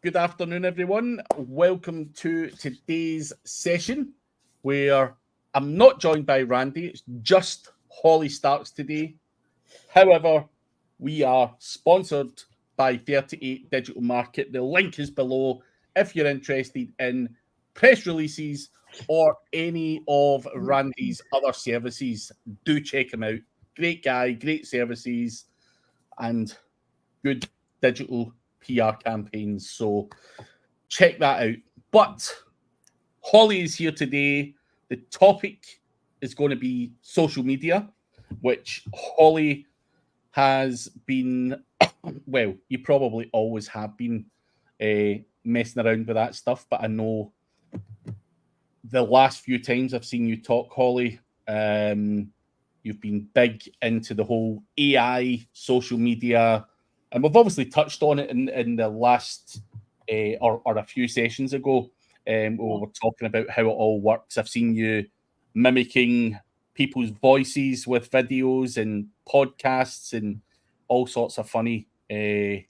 Good afternoon, everyone. Welcome to today's session where I'm not joined by Randy, it's just Holly Starks today. However, we are sponsored by 38 Digital Market. The link is below if you're interested in press releases or any of Randy's other services. Do check him out. Great guy, great services, and good digital PR campaigns. So check that out. But Holly is here today. The topic is going to be social media, which Holly has been, well, you probably always have been messing around with that stuff, but I know the last few times I've seen you talk, Holly, you've been big into the whole AI, social media, and we've obviously touched on it in the last or a few sessions ago. We were talking about how it all works. I've seen you mimicking people's voices with videos and podcasts and all sorts of funny things.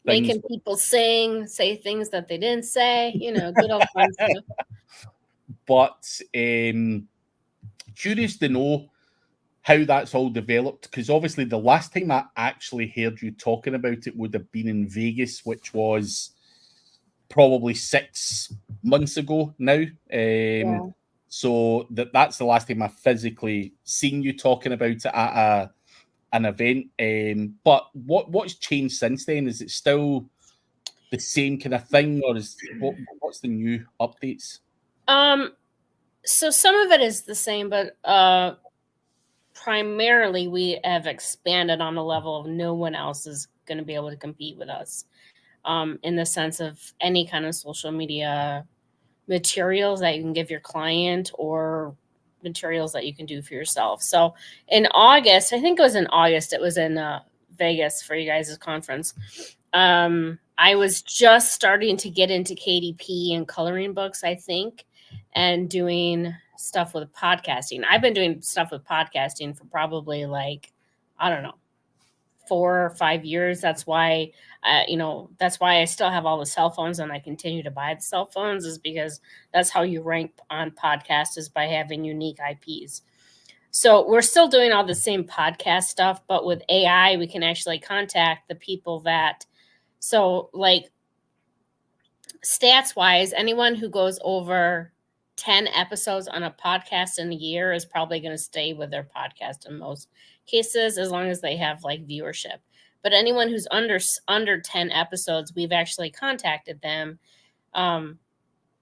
Making people say things that they didn't say, good old fun stuff. But curious to know how that's all developed, because obviously the last time I actually heard you talking about it would have been in Vegas, which was probably 6 months ago now. So that's the last time I physically seen you talking about it at an event. But what's changed since then? Is it still the same kind of thing, or what's the new updates? So some of it is the same, but primarily we have expanded on a level of no one else is going to be able to compete with us, in the sense of any kind of social media materials that you can give your client or materials that you can do for yourself. So in August, I think it was in August, it was in Vegas for you guys' conference. I was just starting to get into KDP and coloring books, I think, and doing stuff with podcasting. I've been doing stuff with podcasting for probably I don't know, 4 or 5 years. That's why, that's why I still have all the cell phones and I continue to buy the cell phones, is because that's how you rank on podcasts, is by having unique IPs. So we're still doing all the same podcast stuff, but with AI, we can actually contact the people that, so stats wise, anyone who goes over 10 episodes on a podcast in a year is probably going to stay with their podcast in most cases, as long as they have viewership. But anyone who's under 10 episodes, we've actually contacted them,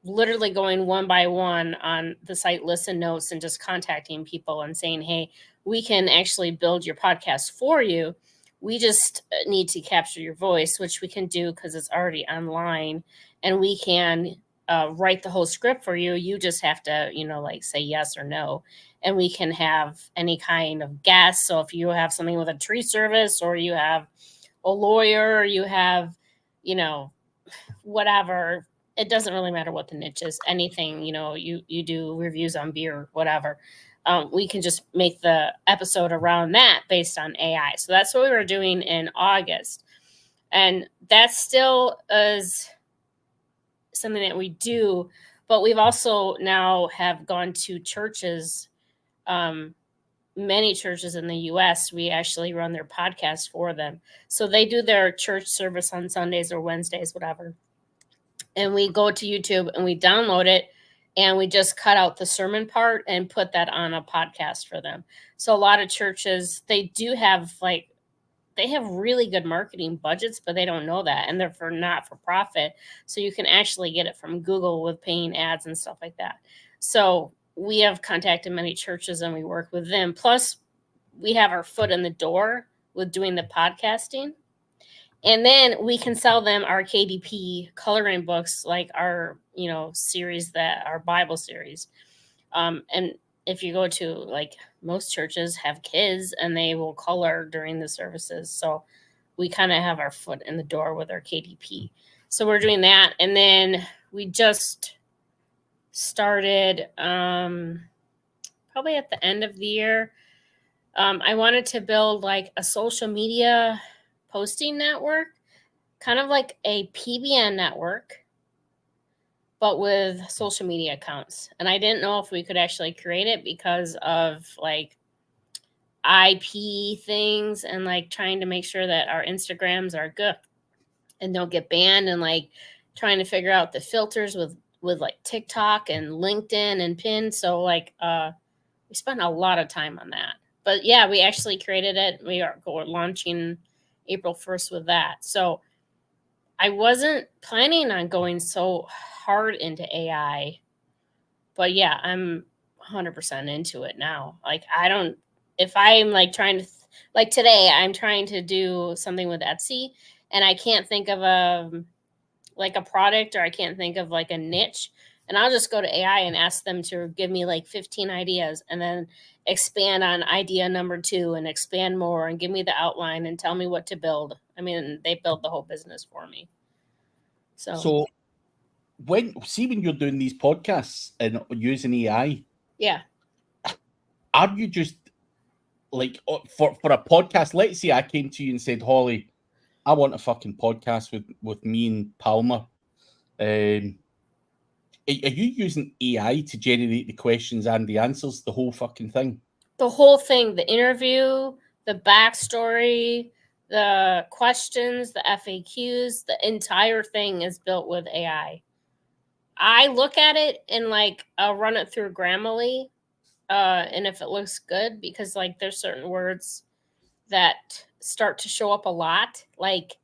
literally going one by one on the site Listen Notes and just contacting people and saying, hey, we can actually build your podcast for you. We just need to capture your voice, which we can do because it's already online, and we can write the whole script for you. You just have to, say yes or no. And we can have any kind of guest. So if you have something with a tree service, or you have a lawyer, or you have, whatever, it doesn't really matter what the niche is. Anything, you do reviews on beer, whatever. We can just make the episode around that based on AI. So that's what we were doing in August. And that still is something that we do, but we've also now have gone to churches, many churches in the US. We actually run their podcast for them. So they do their church service on Sundays or Wednesdays, whatever. And we go to YouTube and we download it, and we just cut out the sermon part and put that on a podcast for them. So a lot of churches, they do have they have really good marketing budgets, but they don't know that. And they're not for profit. So you can actually get it from Google with paying ads and stuff like that. So we have contacted many churches and we work with them. Plus, we have our foot in the door with doing the podcasting. And then we can sell them our KDP coloring books, like our, series, that our Bible series. And if you go to most churches have kids and they will color during the services. So we kind of have our foot in the door with our KDP. So we're doing that. And then we just started, probably at the end of the year, I wanted to build a social media posting network. kind of like a PBN network, but with social media accounts. And I didn't know if we could actually create it because of like IP things and like trying to make sure that our Instagrams are good and don't get banned, and like trying to figure out the filters with like TikTok and LinkedIn and Pin. So like we spent a lot of time on that. But yeah, we actually created it. We are launching April 1st with that. So I wasn't planning on going so hard into AI, but yeah, I'm 100% into it now. Like if I'm like trying to, like today, I'm trying to do something with Etsy and I can't think of like a product, or I can't think of like a niche. And I'll just go to AI and ask them to give me like 15 ideas and then expand on idea number 2 and expand more and give me the outline and tell me what to build. I mean, they build the whole business for me. So when you're doing these podcasts and using AI, yeah, are you just like for a podcast? Let's say I came to you and said, Holly, I want a fucking podcast with me and Palmer. Are you using AI to generate the questions and the answers, the whole fucking thing? The whole thing, the interview, the backstory, the questions, the FAQs, the entire thing is built with AI. I look at it and like I'll run it through Grammarly, and if it looks good, because like there's certain words that start to show up a lot. Like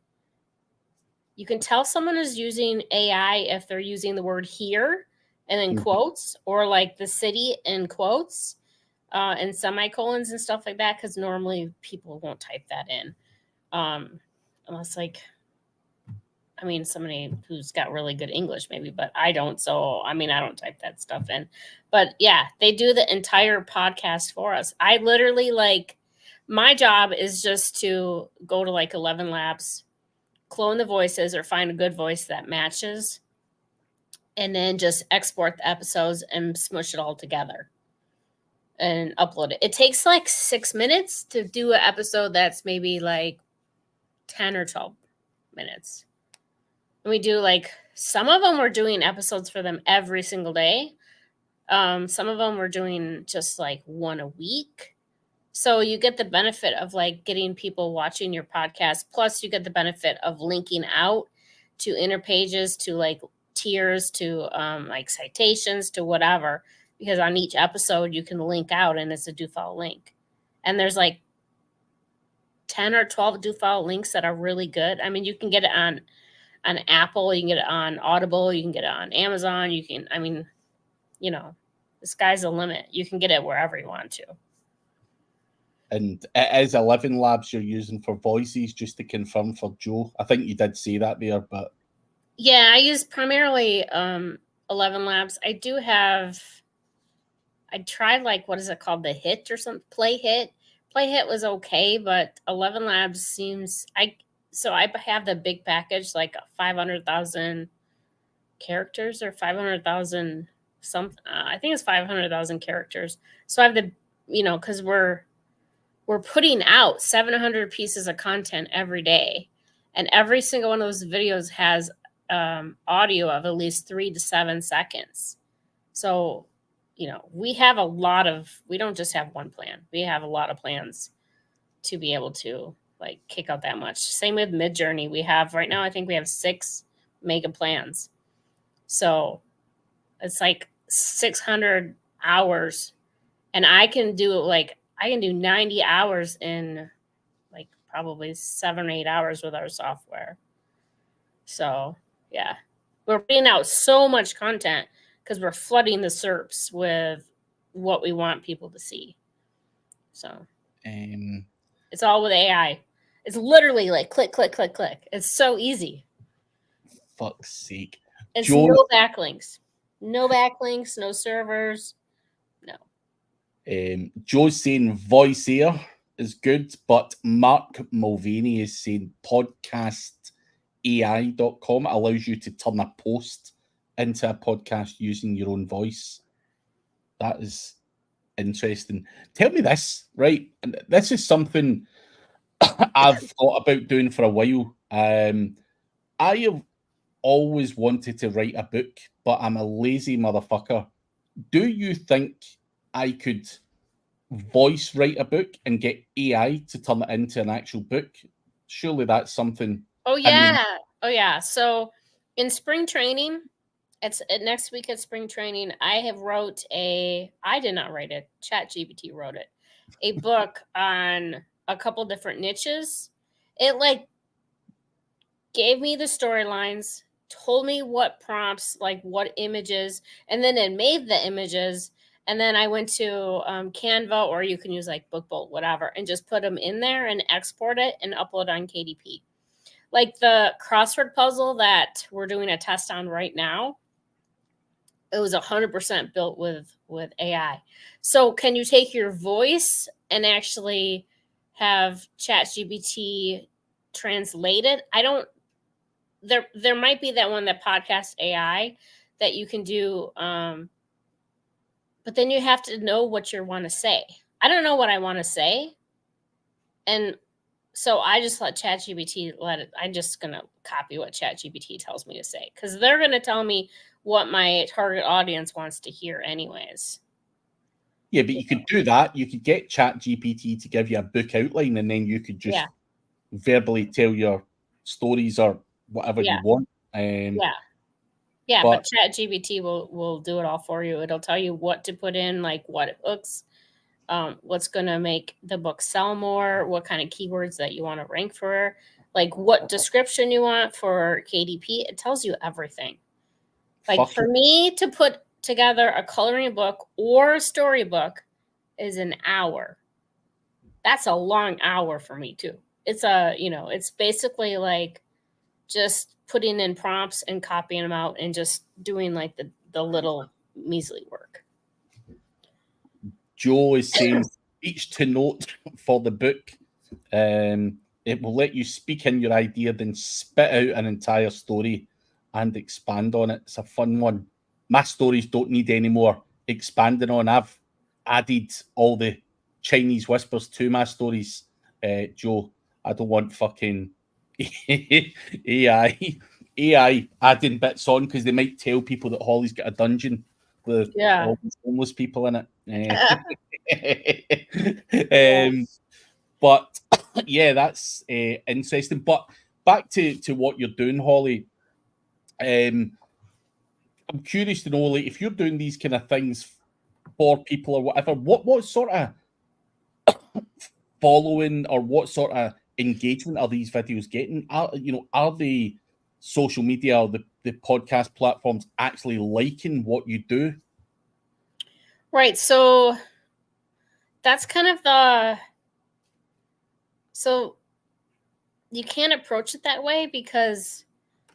you can tell someone is using AI if they're using the word here and then quotes, or like the city in quotes and semicolons and stuff like that, because normally people won't type that in unless like, I mean, somebody who's got really good English maybe, but I don't. So, I mean, I don't type that stuff in. But yeah, they do the entire podcast for us. I literally like, my job is just to go to like 11 Labs, clone the voices or find a good voice that matches, and then just export the episodes and smush it all together and upload it. It takes like 6 minutes to do an episode that's maybe like 10 or 12 minutes. And we do like, some of them we're doing episodes for them every single day. Some of them we're doing just like one a week. So you get the benefit of like getting people watching your podcast. Plus you get the benefit of linking out to inner pages, to like tiers, to like citations, to whatever. Because on each episode you can link out and it's a do follow link. And there's like 10 or 12 do follow links that are really good. I mean, you can get it on Apple, you can get it on Audible, you can get it on Amazon, you can, I mean, you know, the sky's the limit. You can get it wherever you want to. And it is 11 Labs you're using for voices, just to confirm for Joe. I think you did say that there, but yeah, I use primarily 11 Labs. I do have, I tried like, what is it called? The Hit or something? Play Hit was okay, but 11 Labs seems, so I have the big package, like 500,000 characters or 500,000 something. I think it's 500,000 characters. So I have the, you know, because we're putting out 700 pieces of content every day, and every single one of those videos has audio of at least 3 to 7 seconds. So, you know, we have a lot of, we don't just have one plan. We have a lot of plans to be able to like kick out that much. Same with Midjourney. We have right now, I think we have 6 mega plans. So it's like 600 hours, and I can do like, I can do 90 hours in like probably 7 or 8 hours with our software. So yeah, we're putting out so much content because we're flooding the SERPs with what we want people to see. So it's all with AI. It's literally like click, click, click, click. It's so easy. Fuck's sake. It's no backlinks. No backlinks, no servers. No. Joe's saying voice air is good, but Mark Mulvaney is saying podcastai.com allows you to turn a post into a podcast using your own voice. That is interesting. Tell me this, right? And this is something I've thought about doing for a while. I have always wanted to write a book, but I'm a lazy motherfucker. Do you think I could voice write a book and get AI to turn it into an actual book? Surely that's something. Oh I mean, yeah. Oh yeah. So in spring training, it's next week at spring training. I did not write it. ChatGPT wrote it. A book on a couple different niches. It like gave me the storylines, told me what prompts, like what images, and then it made the images. And then I went to Canva, or you can use like BookBolt, whatever, and just put them in there and export it and upload on KDP. Like the crossword puzzle that we're doing a test on right now, it was 100% built with AI. So can you take your voice and actually have ChatGPT translate it? I don't. There might be that one, that podcast AI, that you can do, but then you have to know what you want to say. I don't know what I want to say, and so I just let ChatGPT let it. I'm just gonna copy what ChatGPT tells me to say, because they're gonna tell me what my target audience wants to hear, anyways. yeah, but you could do that. You could get ChatGPT to give you a book outline, and then you could just Yeah, verbally tell your stories or whatever yeah, you want. yeah. But But ChatGPT will do it all for you. It'll tell you what to put in, like what hooks, what's going to make the book sell more, what kind of keywords that you want to rank for, like what description you want for KDP. It tells you everything. Like for fucking me to put together a coloring book or a storybook is an hour. That's a long hour for me too. It's basically like just putting in prompts and copying them out and just doing like the little measly work. Joe is saying speech to note for the book. It will let you speak in your idea, then spit out an entire story and expand on it. It's a fun one. My stories don't need any more expanding on. I've added all the Chinese whispers to my stories, Joe. I don't want fucking AI adding bits on, because they might tell people that Holly's got a dungeon with Yeah. all these homeless people in it. Yeah. But yeah, that's interesting. But back to what you're doing, Holly. I'm curious to know, like, if you're doing these kind of things for people or whatever, what sort of following or what sort of engagement are these videos getting? Are the social media or the podcast platforms actually liking what you do? Right. So that's kind of so you can't approach it that way, because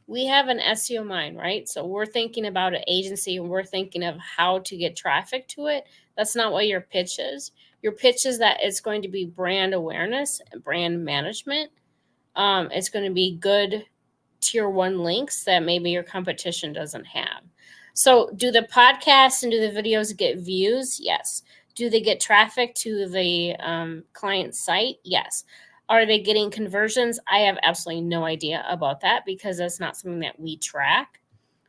we have an SEO mind, right? So we're thinking about an agency and we're thinking of how to get traffic to it. That's not what your pitch is. Your pitch is that it's going to be brand awareness and brand management. It's going to be good tier 1 links that maybe your competition doesn't have. So do the podcasts and do the videos get views? Yes. Do they get traffic to the client site? Yes. Are they getting conversions? I have absolutely no idea about that, because that's not something that we track.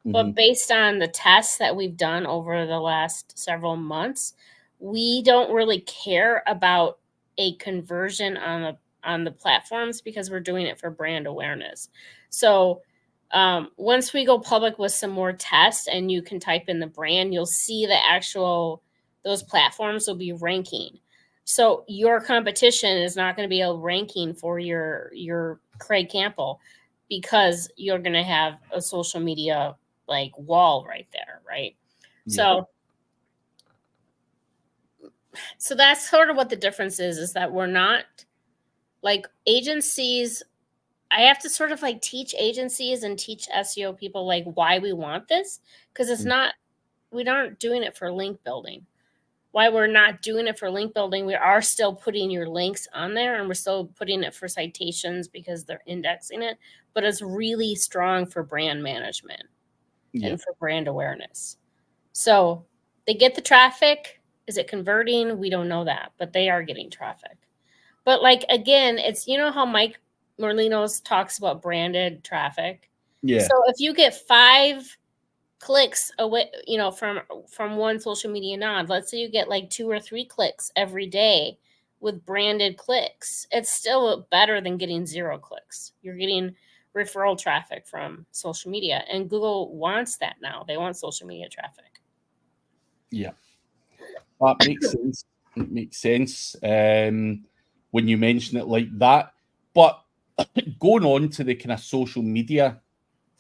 But based on the tests that we've done over the last several months, we don't really care about a conversion on the platforms, because we're doing it for brand awareness. So once we go public with some more tests and you can type in the brand, you'll see those platforms will be ranking. So your competition is not going to be a ranking for your Craig Campbell, because you're going to have a social media like wall right there, right? Yeah. So that's sort of what the difference is that we're not like agencies. I have to sort of like teach agencies and teach SEO people like why we want this, because it's not, we aren't doing it for link building. Why we're not doing it for link building, we are still putting your links on there, and we're still putting it for citations because they're indexing it, but it's really strong for brand management and for brand awareness. So they get the traffic. Is it converting? We don't know that, but they are getting traffic. But like, again, it's, how Mike Merlinos talks about branded traffic. Yeah. So if you get 5 clicks away, from one social media nod, let's say you get like 2 or 3 clicks every day with branded clicks, it's still better than getting 0 clicks. You're getting referral traffic from social media, and Google wants that now. They want social media traffic. Yeah. That makes sense. It makes sense when you mention it like that. But going on to the kind of social media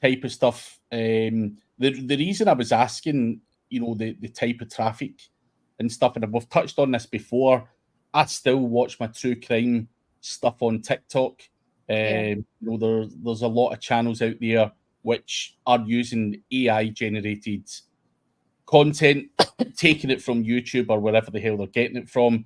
type of stuff, the reason I was asking, the type of traffic and stuff, and we've touched on this before, I still watch my true crime stuff on TikTok. Yeah. There's a lot of channels out there which are using AI generated content, taking it from YouTube or wherever the hell they're getting it from,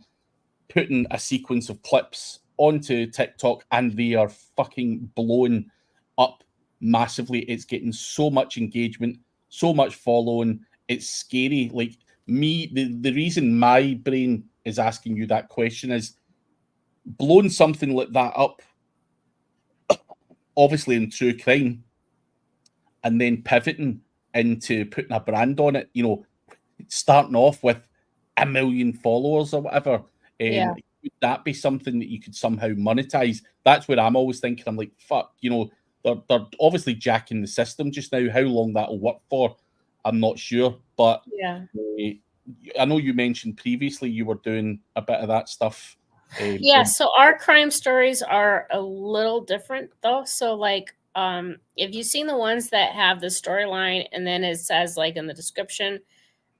putting a sequence of clips onto TikTok, and they are fucking blown up massively. It's getting so much engagement, so much following. It's scary. Like me, the reason my brain is asking you that question is blowing something like that up, obviously in true crime, and then pivoting into putting a brand on it, starting off with 1 million followers or whatever. Yeah. Would that be something that you could somehow monetize? That's where I'm always thinking. I'm like, fuck, they're obviously jacking the system just now. How long that'll work for, I'm not sure. But Yeah. I know you mentioned previously you were doing a bit of that stuff. Yeah, so our crime stories are a little different though. So like if you've seen the ones that have the storyline and then it says like in the description,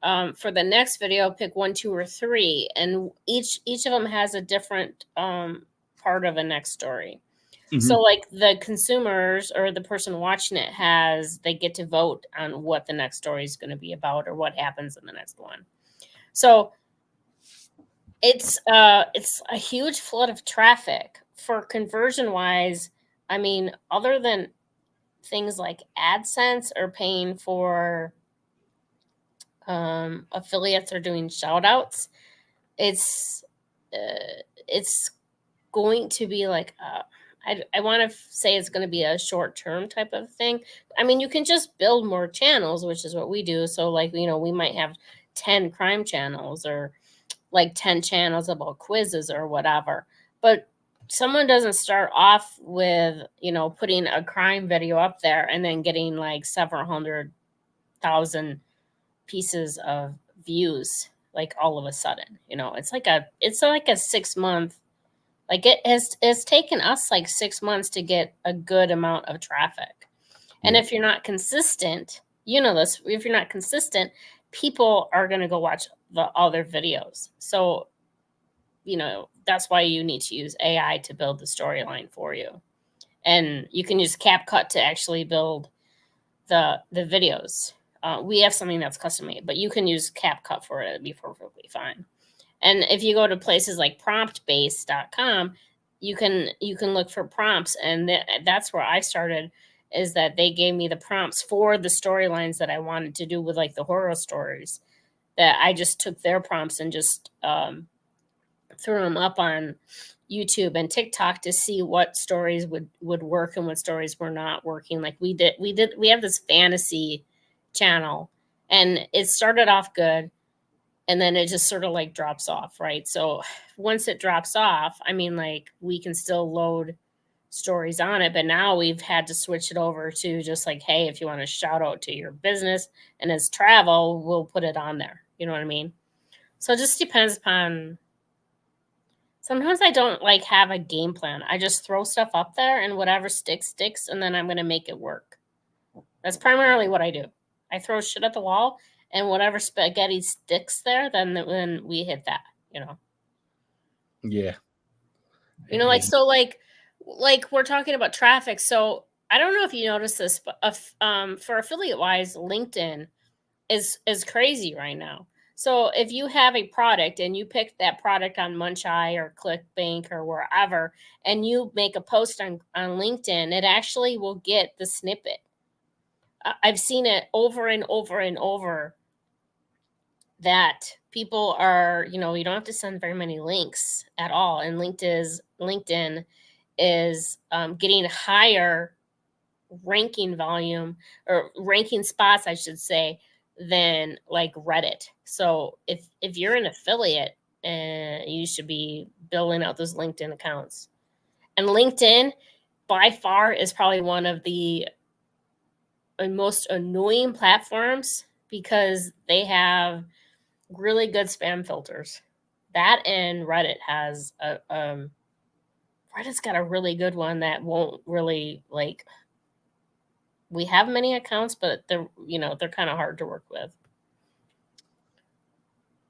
for the next video, pick 1, 2, or 3, and each of them has a different part of a next story. So like the consumers or the person watching it they get to vote on what the next story is going to be about or what happens in the next one. So it's a huge flood of traffic for conversion wise. I mean, other than things like AdSense or paying for affiliates or doing shout outs, it's going to be like I want to say it's going to be a short term type of thing. I mean, you can just build more channels, which is what we do. So like, we might have 10 crime channels or like 10 channels about quizzes or whatever. But someone doesn't start off with, putting a crime video up there and then getting like several 100,000 pieces of views like all of a sudden. It's like a 6-month, like it's taken us like 6 months to get a good amount of traffic. And if you're not consistent, this, if you're not consistent, people are going to go watch the other videos. So, that's why you need to use AI to build the storyline for you. And you can use CapCut to actually build the videos. We have something that's custom made, but you can use CapCut for it. It'd be perfectly fine. And if you go to places like promptbase.com, you can look for prompts. And that's where I started, is that they gave me the prompts for the storylines that I wanted to do with like the horror stories, that I just took their prompts and just threw them up on YouTube and TikTok to see what stories would work and what stories were not working. Like we have this fantasy channel, and it started off good, and then it just sort of like drops off, right? So once it drops off, I mean, like we can still load stories on it, but now we've had to switch it over to just like, hey, if you want to shout out to your business and it's travel, we'll put it on there. You know what I mean? So it just depends upon. Sometimes I don't like have a game plan. I just throw stuff up there and whatever sticks, and then I'm going to make it work. That's primarily what I do. I throw shit at the wall, and whatever spaghetti sticks there, then we hit that, Yeah. Like, so like we're talking about traffic. So I don't know if you noticed this, but for affiliate wise, LinkedIn is crazy right now. So if you have a product and you pick that product on Muncheye or ClickBank or wherever, and you make a post on LinkedIn, it actually will get the snippet. I've seen it over and over and over, that people are, you don't have to send very many links at all. And LinkedIn is getting higher ranking volume or ranking spots, I should say, than like Reddit. So if you're an affiliate, you should be building out those LinkedIn accounts. And LinkedIn by far is probably one of the most annoying platforms because they have really good spam filters. That and Reddit has Reddit's got a really good one that won't really like. We have many accounts, but they're kind of hard to work with.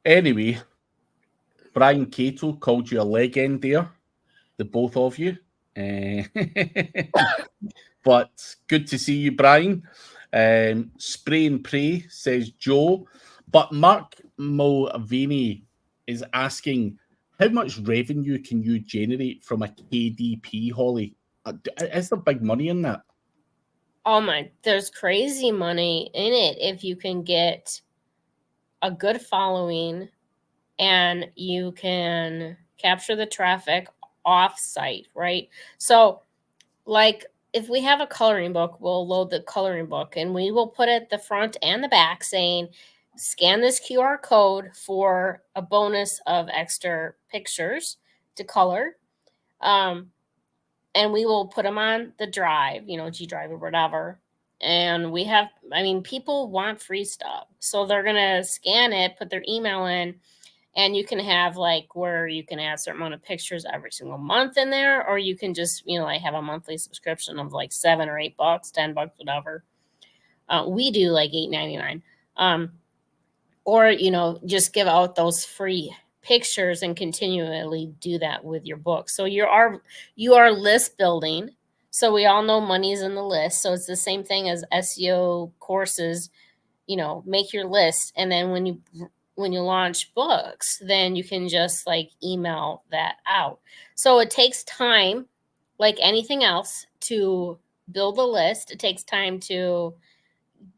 Anyway, Brian Cato called you a legend there, the both of you. But good to see you, Brian. Spray and pray, says Joe. But Mark Mulvaney is asking, how much revenue can you generate from a KDP, Holly? Is there big money in that? Oh my, there's crazy money in it if you can get a good following and you can capture the traffic off site, right? So like if we have a coloring book, we'll load the coloring book and we will put it the front and the back saying, scan this QR code for a bonus of extra pictures to color. And we will put them on the drive, G Drive or whatever. And we have, people want free stuff. So they're going to scan it, put their email in, and you can have like where you can add a certain amount of pictures every single month in there, or you can just, like have a monthly subscription of like $7 or $8, $10, whatever. We do like $8.99. Or, just give out those free pictures and continually do that with your book. So you are list building. So we all know money's in the list. So it's the same thing as SEO courses, make your list. And then when you launch books, then you can just like email that out. So it takes time, like anything else, to build a list. It takes time to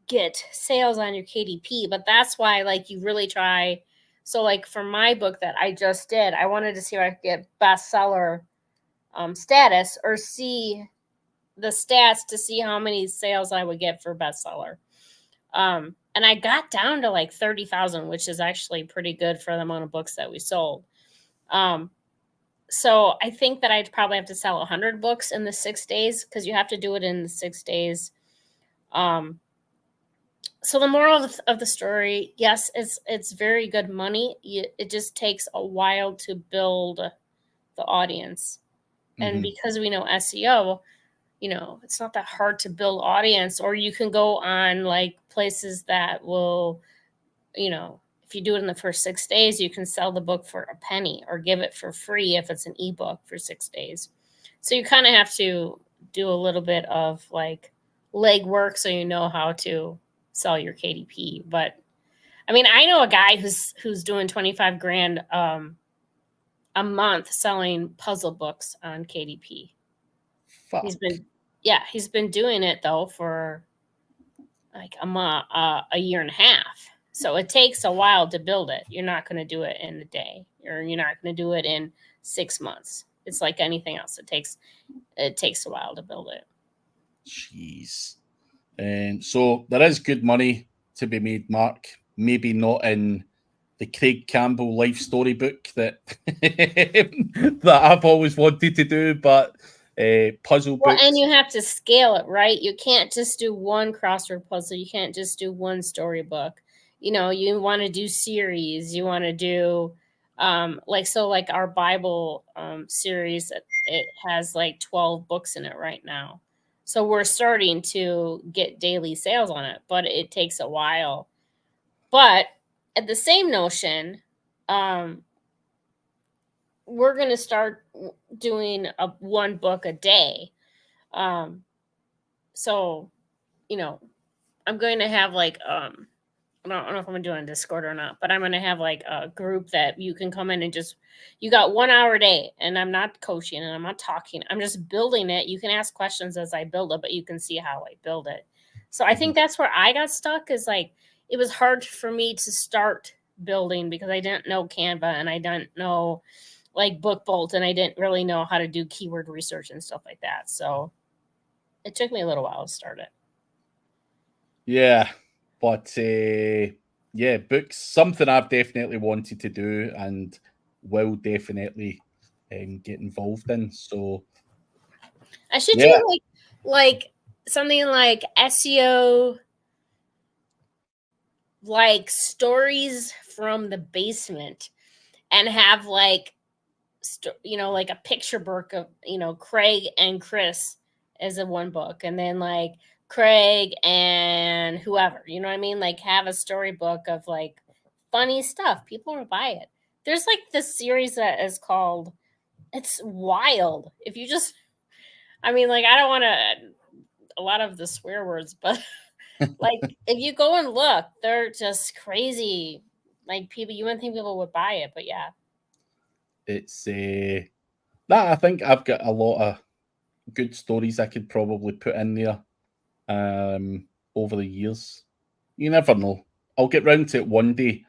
get sales on your KDP, but that's why like you really try. So like for my book that I just did, I wanted to see if I could get bestseller status or see the stats to see how many sales I would get for bestseller. And I got down to like 30,000, which is actually pretty good for the amount of books that we sold. So I think that I'd probably have to sell 100 books in the 6 days because you have to do it in the 6 days. So the moral of the story, yes, it's very good money. It just takes a while to build the audience. And because we know SEO, it's not that hard to build audience, or you can go on like places that will, if you do it in the first 6 days, you can sell the book for a penny or give it for free if it's an ebook for 6 days. So you kind of have to do a little bit of like legwork so you know how to sell your KDP. But I know a guy who's doing 25 grand a month selling puzzle books on KDP. Fuck. He's been doing it though for like a year and a half. So it takes a while to build it. You're not going to do it in a day, or you're not going to do it in 6 months. It's like anything else. It takes a while to build it. Jeez. And so there is good money to be made, Mark. Maybe not in the Craig Campbell life story book that that I've always wanted to do, but puzzle books. And you have to scale it, right? You can't just do one crossword puzzle. You can't just do one storybook. You want to do series. You want to do like our Bible series. It has like 12 books in it right now. So we're starting to get daily sales on it, but it takes a while. But at the same notion, we're going to start doing one book a day. So, I'm going to have like, I don't know if I'm going to do it on Discord or not, but I'm going to have like a group that you can come in and you got 1 hour a day, and I'm not coaching and I'm not talking. I'm just building it. You can ask questions as I build it, but you can see how I build it. So I think that's where I got stuck, is like, it was hard for me to start building because I didn't know Canva and I didn't know like BookBolt, and I didn't really know how to do keyword research and stuff like that. So It took me a little while to start it. Yeah, but yeah, books, something I've definitely wanted to do and will definitely get involved in. So I should yeah, do like something like SEO, like stories from the basement, and have like like a picture book of Craig and Chris as a one book, and then like Craig and whoever, you know what I mean, like have a storybook of like funny stuff. People will buy it. There's like this series that is called, it's wild. If you just, I mean, like, I don't want to a lot of the swear words, but like if you go and look, they're just crazy. Like, people, you wouldn't think people would buy it, but yeah. it's that I think I've got a lot of good stories I could probably put in there over the years. You never know. I'll get round to it one day.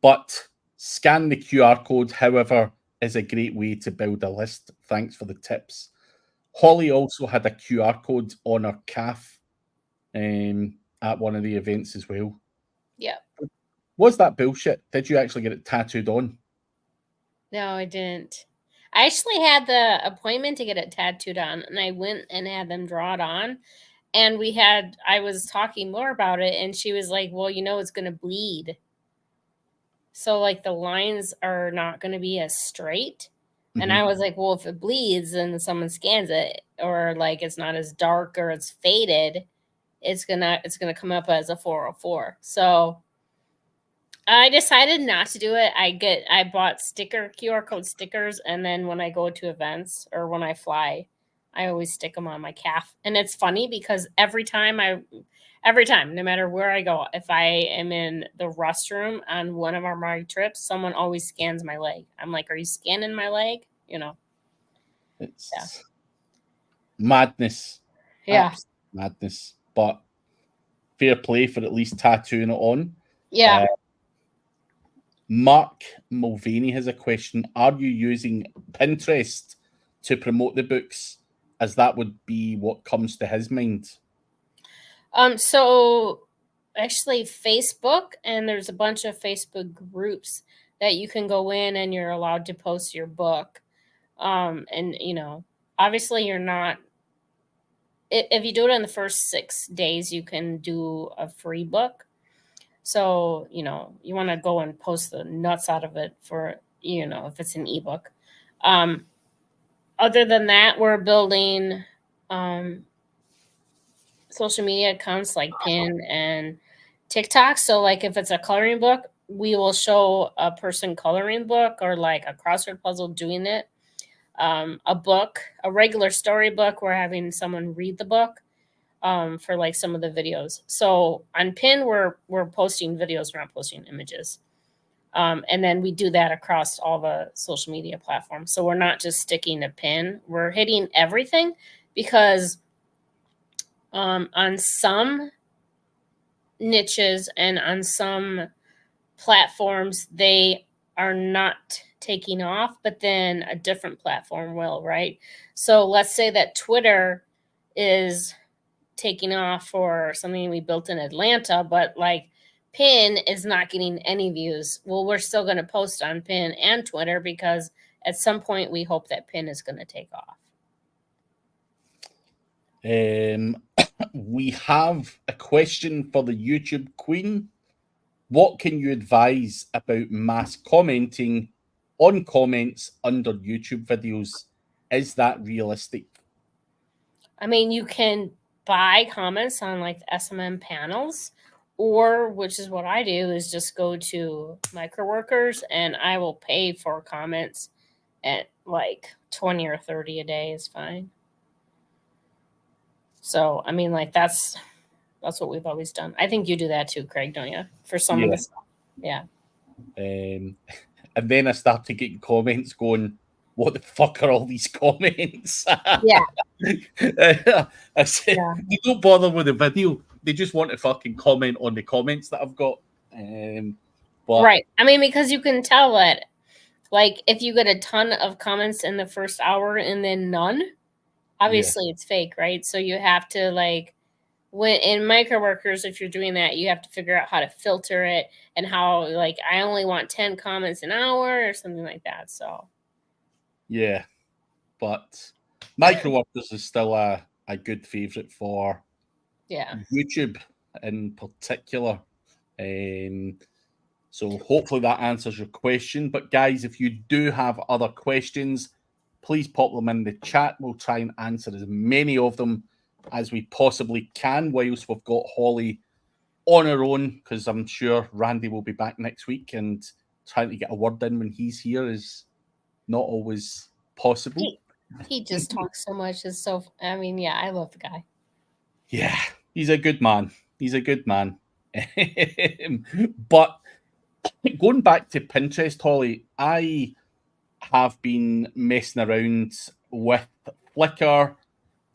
But scan the QR code, however, is a great way to build a list. Thanks for the tips. Holly also had a QR code on her calf at one of the events as well. Yeah. Was that bullshit? Did you actually get it tattooed on? No, I didn't. I actually had the appointment to get it tattooed on, and I went and had them draw it on. And I was talking more about it, and she was like, well, it's going to bleed. So, like, the lines are not going to be as straight. And I was like, well, if it bleeds and someone scans it, or like it's not as dark or it's faded, it's gonna come up as a 404. So I decided not to do it. I bought QR code stickers, and then when I go to events or when I fly, I always stick them on my calf. And it's funny because every time, no matter where I go, if I am in the restroom on one of my trips, someone always scans my leg. I'm like, are you scanning my leg? It's madness. Yeah. Absolute madness. But fair play for at least tattooing it on. Yeah. Mark Mulvaney has a question. Are you using Pinterest to promote the books? As that would be what comes to his mind. So actually Facebook, and there's a bunch of Facebook groups that you can go in, and you're allowed to post your book. And obviously you're not, if you do it in the first 6 days, you can do a free book. So, you want to go and post the nuts out of it for, if it's an ebook. Other than that, we're building social media accounts like Pin and TikTok. So, like, if it's a coloring book, we will show a person coloring the book, or like a crossword puzzle doing it. A book, a regular storybook, we're having someone read the book for like some of the videos. So on Pin, we're posting videos, we're not posting images. And then we do that across all the social media platforms. So we're not just sticking to Pin, we're hitting everything, because on some niches and on some platforms, they are not taking off, but then a different platform will, right? So let's say that Twitter is taking off for something we built in Atlanta, but like Pin is not getting any views. Well, we're still going to post on Pin and Twitter, because at some point we hope that Pin is going to take off. We have a question for the YouTube queen. What can you advise about mass commenting on comments under YouTube videos? Is that realistic? I mean, you can buy comments on like the SMM panels, or, which is what I do, is just go to Microworkers and I will pay for comments at like 20 or 30 a day is fine. So, I mean, like, that's what we've always done. I think you do that too, Craig, don't you? For some of the stuff. Yeah. And then I started getting comments going, what the fuck are all these comments? Yeah. I said, you don't bother with the video. They just want to fucking comment on the comments that I've got. But right. I mean, because you can tell that, like, if you get a ton of comments in the first hour and then none, obviously it's fake, right? So you have to like when in microworkers, if you're doing that, you have to figure out how to filter it and how like I only want 10 comments an hour or something like that. So Yeah, but Microworkers is still a good favorite for yeah. YouTube in particular. So hopefully that answers your question. But guys, if you do have other questions, please pop them in the chat. We'll try and answer as many of them as we possibly can whilst we've got Holly on her own, because I'm sure Randy will be back next week, and trying to get a word in when he's here is not always possible. He just talks so much. It's so, I mean, yeah, I love the guy. Yeah, he's a good man. He's a good man. But going back to Pinterest, Holly, I have been messing around with Flickr,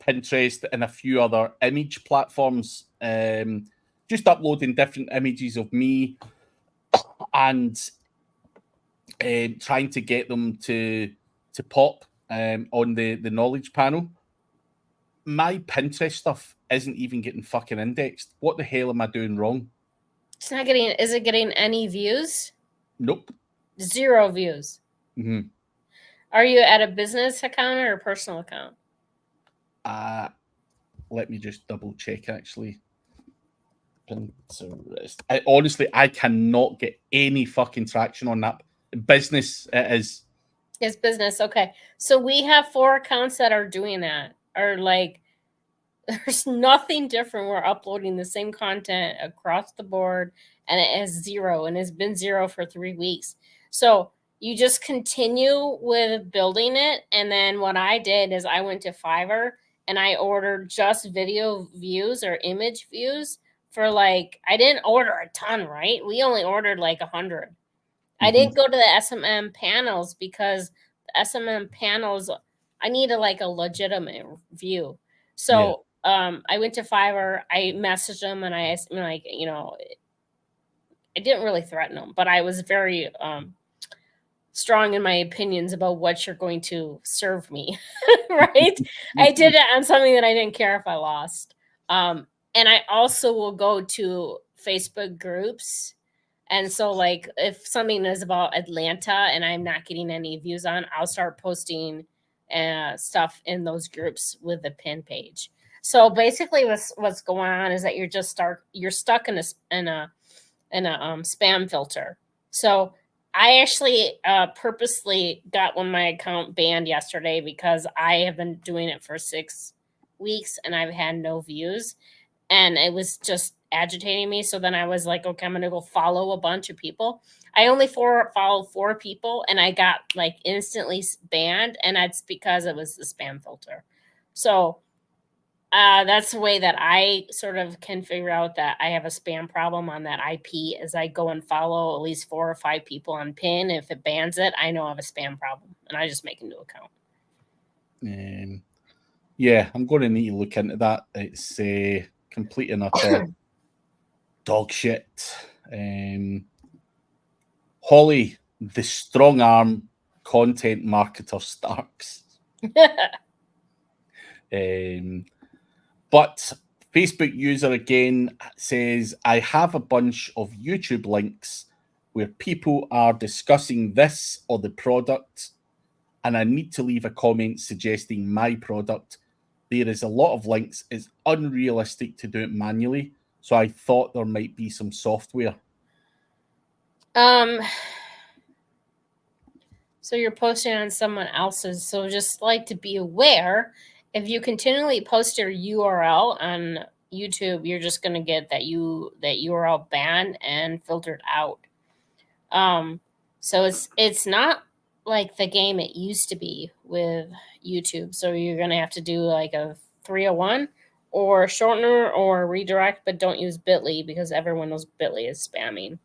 Pinterest, and a few other image platforms, just uploading different images of me and trying to get them to pop on the knowledge panel. My Pinterest stuff isn't even getting fucking indexed. What the hell am I doing wrong? It's not getting, is it getting any views? Nope. 0 views. Mm-hmm. Are you at a business account or a personal account? Let me just double check actually. Pinterest. Honestly, I cannot get any fucking traction on that. Business it is. It's business. Okay. So we have 4 accounts that are doing that. Or like there's nothing different. We're uploading the same content across the board and it has 0 and it's been 0 for 3 weeks. So you just continue with building it. And then what I did is I went to Fiverr and I ordered just video views or image views for like, I didn't order a ton, right? We only ordered like 100. I didn't go to the SMM panels because the SMM panels, I needed like a legitimate view. So I went to Fiverr, I messaged them and I asked, like, you know, I didn't really threaten them, but I was very strong in my opinions about what you're going to serve me, right? I did it on something that I didn't care if I lost. And I also will go to Facebook groups. And so, like, if something is about Atlanta and I'm not getting any views on, I'll start posting stuff in those groups with the pin page. So basically, what's going on is that you're stuck in a spam filter. So I actually purposely got my account banned yesterday because I have been doing it for 6 weeks and I've had no views, and it was just agitating me. So then I was like, okay, I'm gonna go follow a bunch of people. I only followed 4 people and I got like instantly banned, and that's because it was the spam filter. So that's the way that I sort of can figure out that I have a spam problem on that IP is I go and follow at least 4 or 5 people on pin. If it bans it, I know I have a spam problem and I just make a new account. Yeah, I'm going to need to look into that. It's complete and utter dog shit. Holly, the strong arm content marketer Starks. But Facebook user again says, I have a bunch of YouTube links where people are discussing this or the product, and I need to leave a comment suggesting my product. There is a lot of links. It's unrealistic to do it manually. So I thought there might be some software. So you're posting on someone else's. So just like to be aware, if you continually post your URL on YouTube, you're just going to get that URL banned and filtered out. So it's not like the game it used to be with YouTube. So you're going to have to do like a 301 or shortener or redirect, but don't use Bitly because everyone knows Bitly is spamming.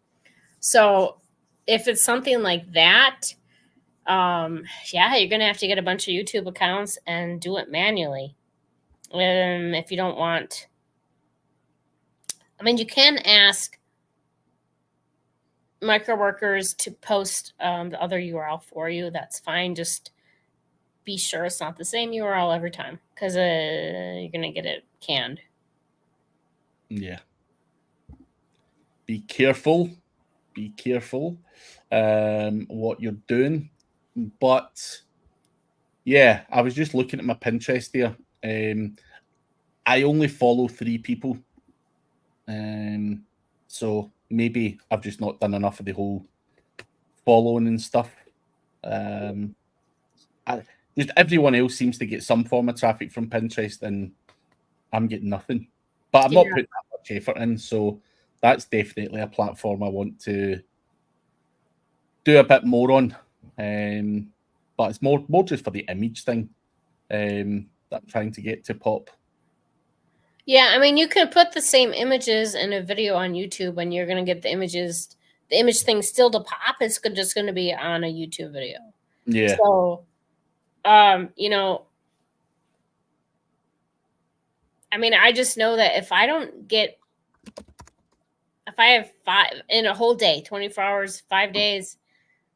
So if it's something like that, yeah, you're gonna have to get a bunch of YouTube accounts and do it manually. If you don't want, I mean, you can ask Microworkers to post the other URL for you. That's fine. Just be sure it's not the same URL every time, because you're gonna get it canned. Yeah. Be careful. Be careful what you're doing. But yeah, I was just looking at my Pinterest there. I only follow 3 people. So maybe I've just not done enough of the whole following and stuff. Just everyone else seems to get some form of traffic from Pinterest, and I'm getting nothing. But I'm not putting that much effort in, so that's definitely a platform I want to do a bit more on. But it's more just for the image thing that I'm trying to get to pop. Yeah, I mean, you could put the same images in a video on YouTube, and you're going to get the image thing still to pop. It's just going to be on a YouTube video. Yeah. So, you know, I mean, I just know that if I have 5 in a whole day, 24 hours, 5 days,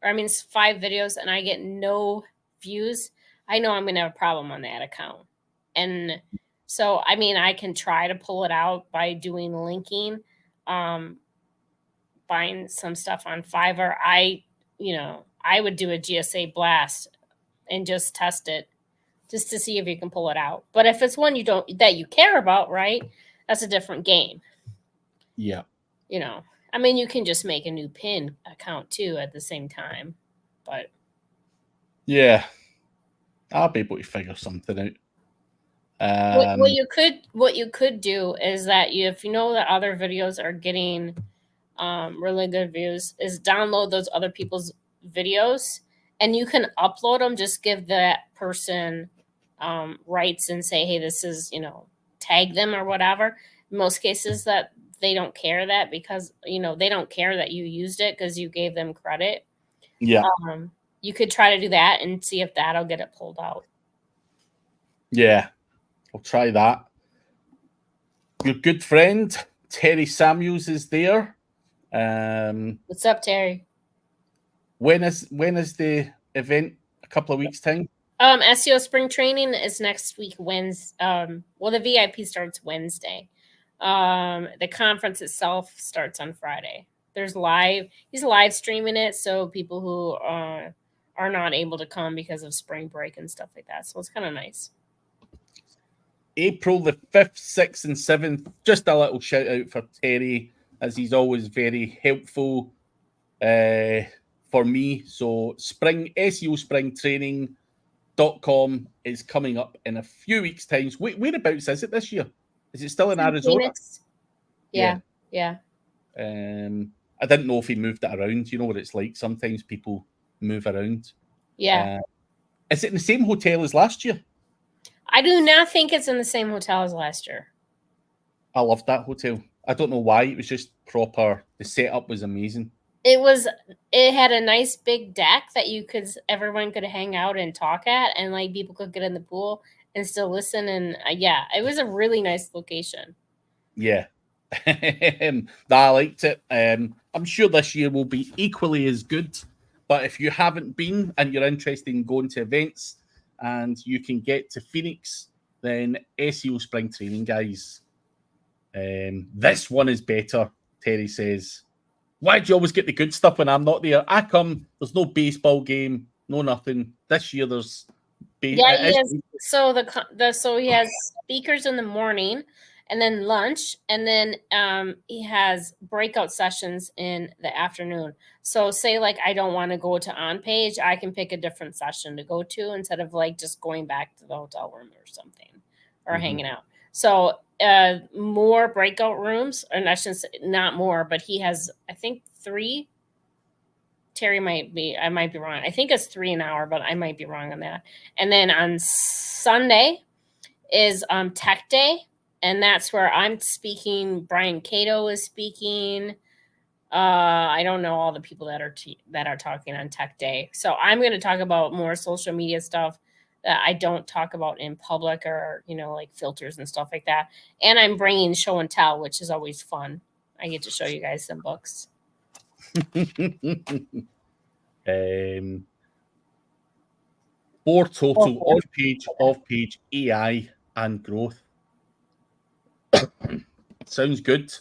or I mean, it's 5 videos, and I get no views, I know I'm going to have a problem on that account. And so, I mean, I can try to pull it out by doing linking, buying some stuff on Fiverr. I would do a GSA blast and just test it, just to see if you can pull it out. But if it's one that you care about, right, that's a different game. Yeah. You know, I mean, you can just make a new pin account too at the same time, but yeah, I'll be able to figure something out. What you could do is that if you know that other videos are getting really good views, is download those other people's videos, and you can upload them. Just give that person rights and say, hey, this is, tag them or whatever. In most cases that they don't care that, because they don't care that you used it because you gave them credit. Yeah. You could try to do that and see if that'll get it pulled out. Yeah, I'll try that. Your good friend Terry Samuels is there. What's up, Terry? When is the event? A couple of weeks' time? SEO spring training is next week, Wednesday. Well, the VIP starts Wednesday. The conference itself starts on Friday. He's live streaming it, so people who are not able to come because of spring break and stuff like that. So it's kind of nice. April the 5th, 6th, and 7th. Just a little shout out for Terry, as he's always very helpful for me. So SEO spring training.com is coming up in a few weeks' time. Whereabouts is it this year? Is it still in Arizona? Phoenix. Yeah. I didn't know if he moved it around. You know what it's like. Sometimes people move around. Yeah. Is it in the same hotel as last year? I do not think it's in the same hotel as last year. I loved that hotel. I don't know why. It was just proper. The setup was amazing. It had a nice big deck that everyone could hang out and talk at, and like people could get in the pool and still listen. And yeah, it was a really nice location. Yeah. I liked it. I'm sure this year will be equally as good. But if you haven't been and you're interested in going to events and you can get to Phoenix, then SEO spring training, guys. This one is better, Terry says. Why do you always get the good stuff when I'm not there? I come, there's no baseball game, no nothing. This year there's he has speakers in the morning and then lunch, and then he has breakout sessions in the afternoon. So say like I don't want to go to On Page, I can pick a different session to go to instead of like just going back to the hotel room or something or hanging out. So more breakout rooms, and I shouldn't say not more, but he has, I think, 3. Terry I might be wrong. I think it's 3 an hour, but I might be wrong on that. And then on Sunday is Tech Day, and that's where I'm speaking. Brian Cato is speaking. I don't know all the people that are talking on Tech Day. So I'm going to talk about more social media stuff that I don't talk about in public, or like filters and stuff like that. And I'm bringing show and tell, which is always fun. I get to show you guys some books. 4 total on-page, off-page, AI, and growth. Sounds good.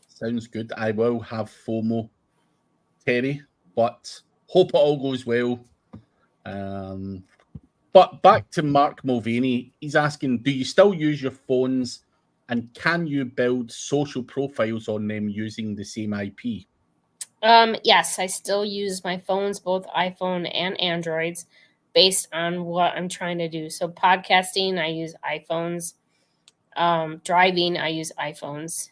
Sounds good. I will have FOMO, Terry, but hope it all goes well. But back to Mark Mulvaney. He's asking, do you still use your phones and can you build social profiles on them using the same IP? Yes, I still use my phones, both iPhone and Androids, based on what I'm trying to do. So podcasting, I use iPhones. Driving, I use iPhones.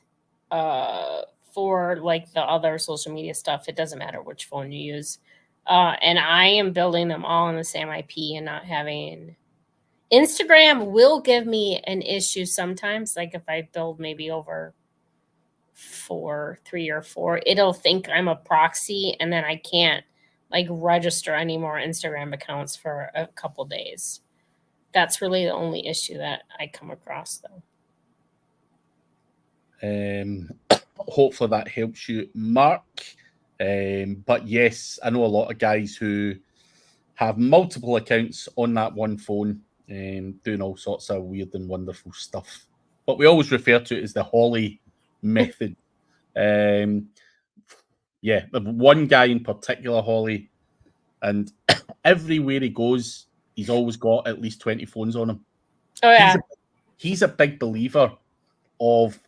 For like the other social media stuff, it doesn't matter which phone you use. And I am building them all on the same IP and not having. Instagram will give me an issue sometimes. Like if I build maybe over 3 or 4, it'll think I'm a proxy and then I can't like register any more Instagram accounts for a couple days. That's really the only issue that I come across though. Hopefully that helps you, Mark. But yes, I know a lot of guys who have multiple accounts on that one phone, doing all sorts of weird and wonderful stuff. But we always refer to it as the Holly method. Yeah, one guy in particular, Holly, and everywhere he goes, he's always got at least 20 phones on him. Oh yeah, he's a big believer of,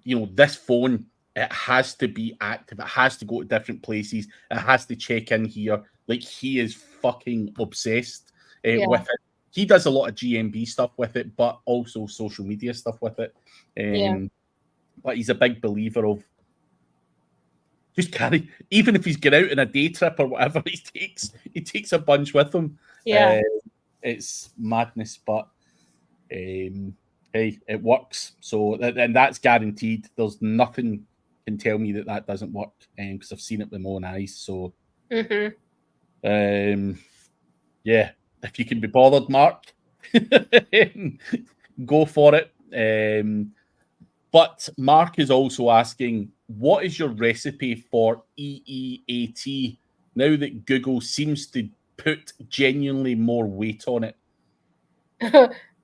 this phone, it has to be active. It has to go to different places. It has to check in here. Like, he is fucking obsessed with it. He does a lot of GMB stuff with it, but also social media stuff with it. But he's a big believer of just carry, even if he's get out on a day trip or whatever, he takes a bunch with him. Yeah. It's madness, but hey, it works. So, and that's guaranteed. There's nothing can tell me that doesn't work, because I've seen it with my own eyes. So, yeah, if you can be bothered, Mark, go for it. But Mark is also asking, what is your recipe for EEAT now that Google seems to put genuinely more weight on it?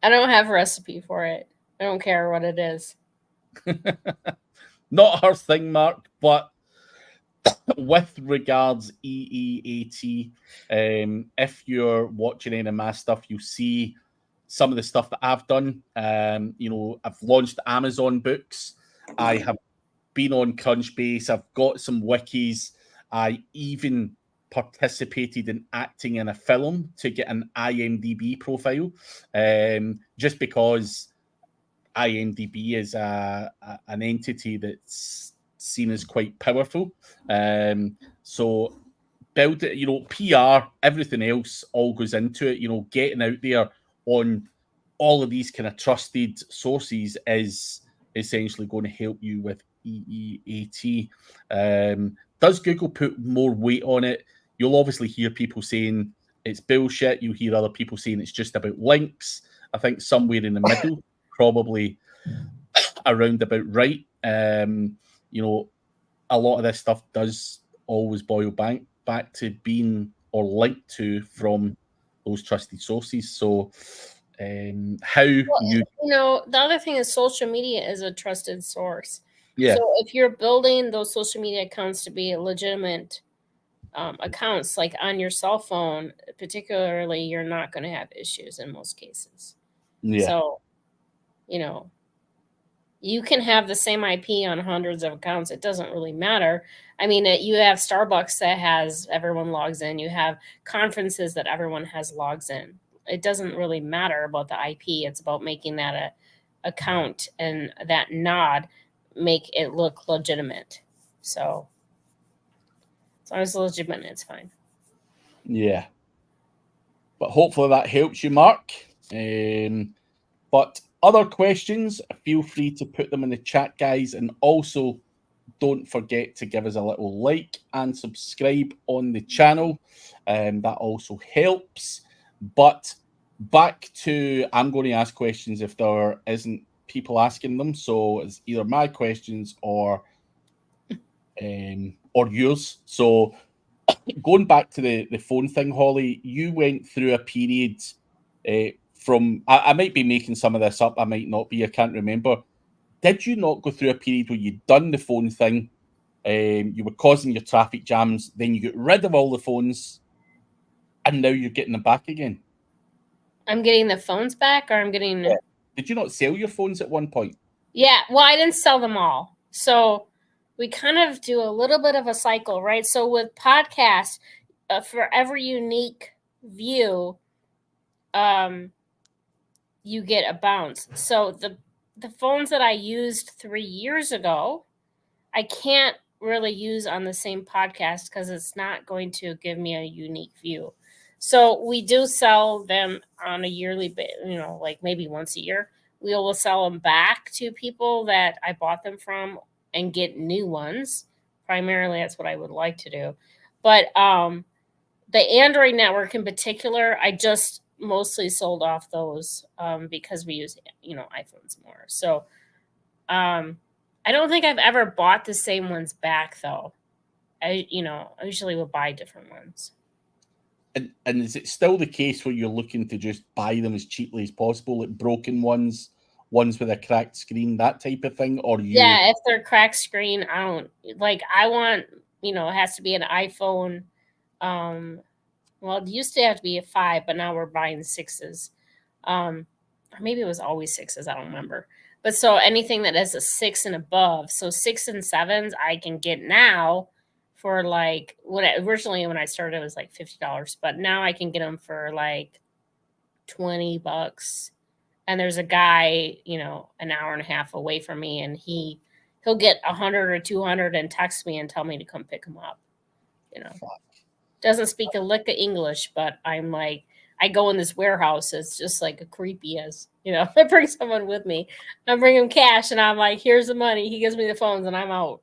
I don't have a recipe for it. I don't care what it is. Not her thing, Mark, but with regards EEAT, if you're watching any of my stuff, you'll see some of the stuff that I've done. I've launched Amazon books. I have been on Crunchbase. I've got some wikis. I even participated in acting in a film to get an IMDb profile, just because IMDb is an entity that's seen as quite powerful. So build it, PR, everything else all goes into it. Getting out there on all of these kind of trusted sources is essentially going to help you with EEAT. Does Google put more weight on it? You'll obviously hear people saying it's bullshit. You hear other people saying it's just about links. I think somewhere in the middle, probably around about right. A lot of this stuff does always boil back to being or linked to from those trusted sources. So the other thing is social media is a trusted source. Yeah. So if you're building those social media accounts to be legitimate accounts, like on your cell phone, particularly, you're not going to have issues in most cases. Yeah. So, you can have the same IP on hundreds of accounts. It doesn't really matter. I mean, you have Starbucks that has everyone logs in. You have conferences that everyone has logs in. It doesn't really matter about the IP. It's about making that a account and that nod make it look legitimate. So as long as it's legitimate, it's fine. Yeah. But hopefully that helps you, Mark. But other questions, feel free to put them in the chat, guys. And also, don't forget to give us a little like and subscribe on the channel. That also helps. But back to, I'm going to ask questions if there isn't people asking them. So it's either my questions or yours. So going back to the phone thing, Holly, you went through a period from, I might be making some of this up, I might not be, I can't remember. Did you not go through a period where you'd done the phone thing, you were causing your traffic jams, then you get rid of all the phones, and now you're getting them back again? I'm getting the phones back, or I'm getting... Yeah. Did you not sell your phones at one point? Yeah, well, I didn't sell them all. So we kind of do a little bit of a cycle, right? So with podcasts, for every unique view, you get a bounce. So the phones that I used 3 years ago, I can't really use on the same podcast because it's not going to give me a unique view. So we do sell them on a yearly basis, like maybe once a year. We will sell them back to people that I bought them from and get new ones. Primarily, that's what I would like to do. But the Android network in particular, I just mostly sold off those because we use, iPhones more. So I don't think I've ever bought the same ones back, though. I usually will buy different ones. And is it still the case where you're looking to just buy them as cheaply as possible, like broken ones with a cracked screen, that type of thing? Or Yeah, if they're cracked screen, I want, it has to be an iPhone. Well, it used to have to be a 5, but now we're buying 6s. Or maybe it was always 6s, I don't remember. But so anything that has a 6 and above, so 6 and 7s I can get now for like, originally when I started it was like $50, but now I can get them for like $20. And there's a guy, an hour and a half away from me, and he'll get 100 or 200 and text me and tell me to come pick him up. Doesn't speak a lick of English, but I'm like, I go in this warehouse. It's just like a creepy as, I bring someone with me. I bring him cash, and I'm like, here's the money. He gives me the phones, and I'm out.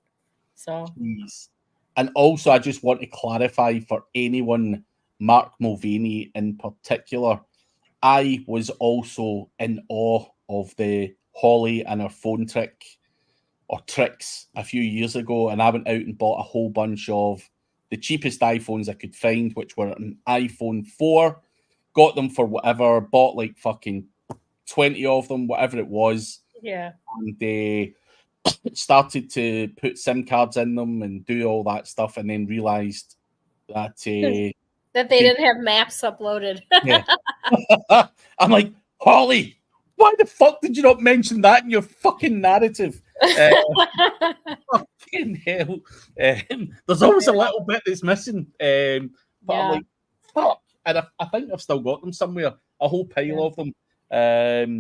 So. Jeez. And also, I just want to clarify for anyone, Mark Mulvaney in particular, I was also in awe of the Holly and her phone tricks a few years ago, and I went out and bought a whole bunch of the cheapest iPhones I could find, which were an iPhone 4, got them for whatever, bought like fucking 20 of them, whatever it was. Yeah. And they started to put SIM cards in them and do all that stuff, and then realized that that they didn't have maps uploaded. Yeah. I'm like, Holly, why the fuck did you not mention that in your fucking narrative? Fucking hell. There's always a little bit that's missing. But I'm like, fuck. And I think I've still got them somewhere, a whole pile of them.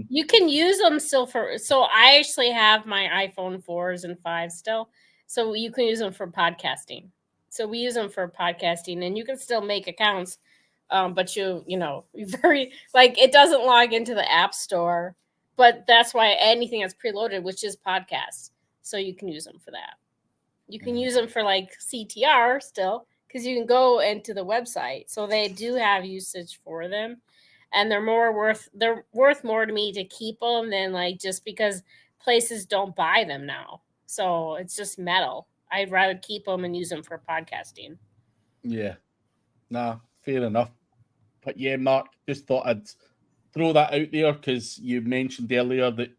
You can use them still so I actually have my iPhone 4s and 5s still. So you can use them for podcasting. So we use them for podcasting, and you can still make accounts. But it doesn't log into the App Store, but that's why anything that's preloaded, which is podcasts. So you can use them for that. You can use them for like CTR still, because you can go into the website. So they do have usage for them, and they're worth more to me to keep them than like just because places don't buy them now. So it's just metal. I'd rather keep them and use them for podcasting. Yeah. Nah, fair enough. But yeah, Mark, just thought I'd throw that out there because you mentioned earlier that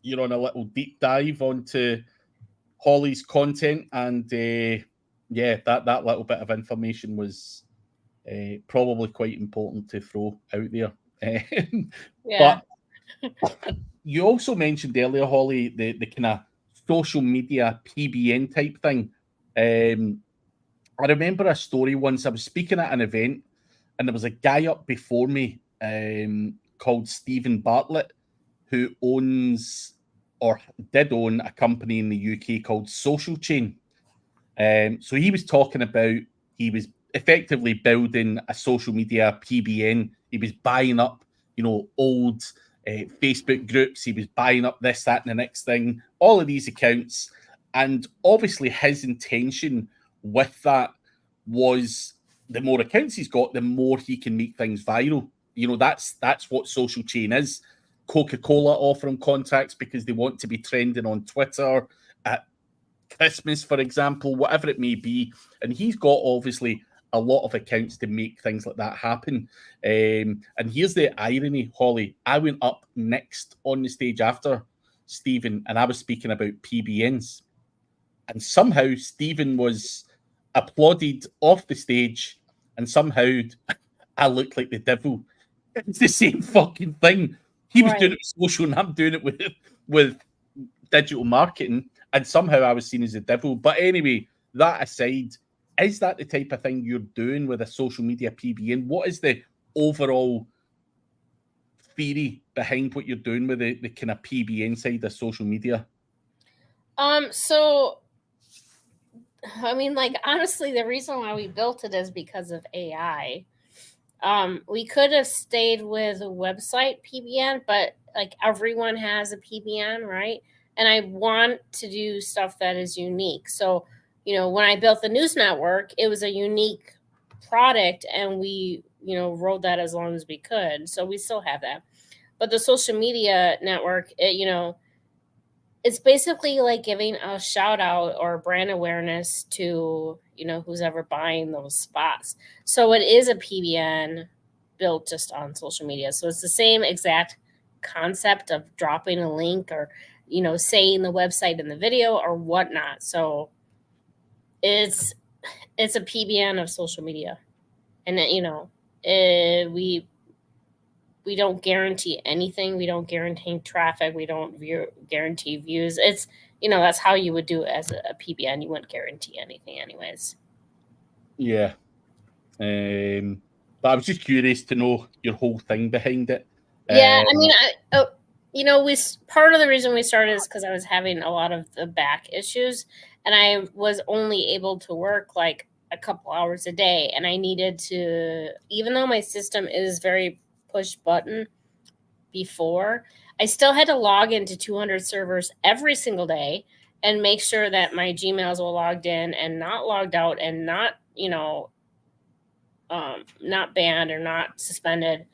you're on a little deep dive onto Holly's content, and that little bit of information was probably quite important to throw out there. Yeah. But you also mentioned earlier, Holly, the kind of social media PBN type thing. I remember a story once. I was speaking at an event, and there was a guy up before me called Stephen Bartlett, who owns or did own a company in the UK called Social Chain. So he was talking about, he was effectively building a social media PBN. He was buying up, old Facebook groups. He was buying up this, that, and the next thing, all of these accounts. And obviously his intention with that was the more accounts he's got, the more he can make things viral. That's what Social Chain is. Coca-Cola offering contracts because they want to be trending on Twitter at Christmas, for example, whatever it may be. And he's got obviously a lot of accounts to make things like that happen. And here's the irony, Holly. I went up next on the stage after Stephen, and I was speaking about PBNs. And somehow Stephen was applauded off the stage, and somehow I looked like the devil. It's the same fucking thing. He was doing it with social, and I'm doing it with digital marketing, and somehow I was seen as the devil. But anyway, that aside, is that the type of thing you're doing with a social media PBN? What is the overall theory behind what you're doing with the kind of PBN side of social media? So I mean, like, honestly, the reason why we built it is because of AI. We could have stayed with a website PBN, but like everyone has a PBN, right? And I want to do stuff that is unique. So, when I built the news network, it was a unique product, and we, rode that as long as we could. So we still have that. But the social media network, it's basically like giving a shout out or brand awareness to, who's ever buying those spots. So it is a PBN built just on social media. So it's the same exact concept of dropping a link or, saying the website in the video or whatnot. So it's a PBN of social media. And then, we don't guarantee anything. We don't guarantee traffic. We don't guarantee views. It's, that's how you would do it as a PBN. You wouldn't guarantee anything anyways. Yeah. But I was just curious to know your whole thing behind it. Yeah. I mean, part of the reason we started is because I was having a lot of the back issues, and I was only able to work like a couple hours a day. And I needed to, even though my system is very push button before, I still had to log into 200 servers every single day and make sure that my Gmails were logged in and not logged out and not, not banned or not suspended.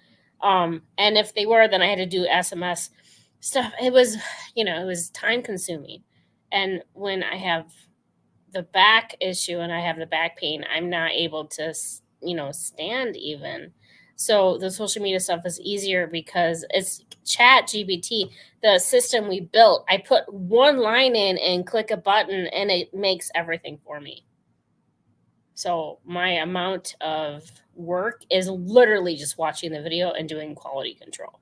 And if they were, then I had to do SMS stuff. It was, it was time consuming. And when I have the back issue and I have the back pain, I'm not able to, stand even. So the social media stuff is easier because it's ChatGPT, the system we built. I put one line in and click a button and it makes everything for me. So my amount of work is literally just watching the video and doing quality control,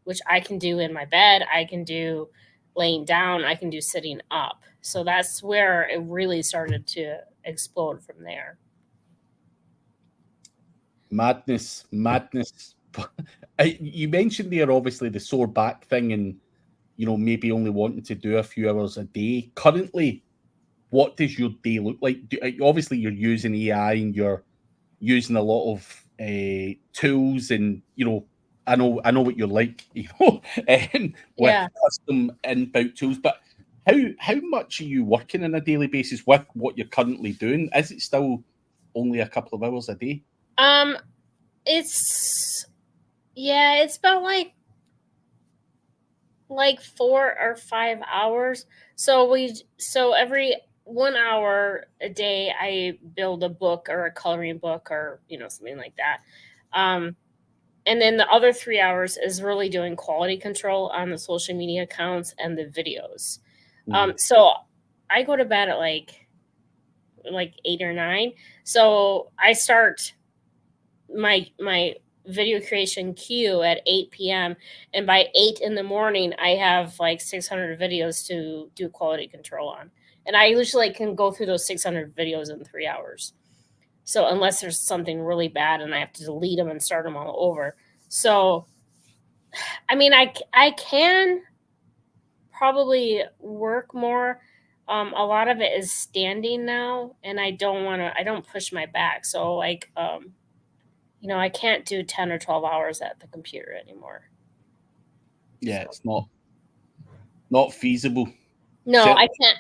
which I can do in my bed. I can do laying down. I can do sitting up. So that's where it really started to explode from there. Madness. You mentioned there, obviously, the sore back thing and, maybe only wanting to do a few hours a day. Currently, what does your day look like? Obviously, you're using AI and you're using a lot of tools and, I know what you're like, with custom inbound tools, but how much are you working on a daily basis with what you're currently doing? Is it still only a couple of hours a day? It's about like 4 or 5 hours. So every 1 hour a day, I build a book or a coloring book or, something like that. And then the other 3 hours is really doing quality control on the social media accounts and the videos. So I go to bed at like 8 or 9. So I start my video creation queue at 8 p.m. And by 8 in the morning, I have like 600 videos to do quality control on. And I usually can go through those 600 videos in 3 hours. So unless there's something really bad and I have to delete them and start them all over. So, I mean, I can probably work more. A lot of it is standing now, and I don't push my back. So like, I can't do 10 or 12 hours at the computer anymore. Yeah, it's not feasible. No, I can't.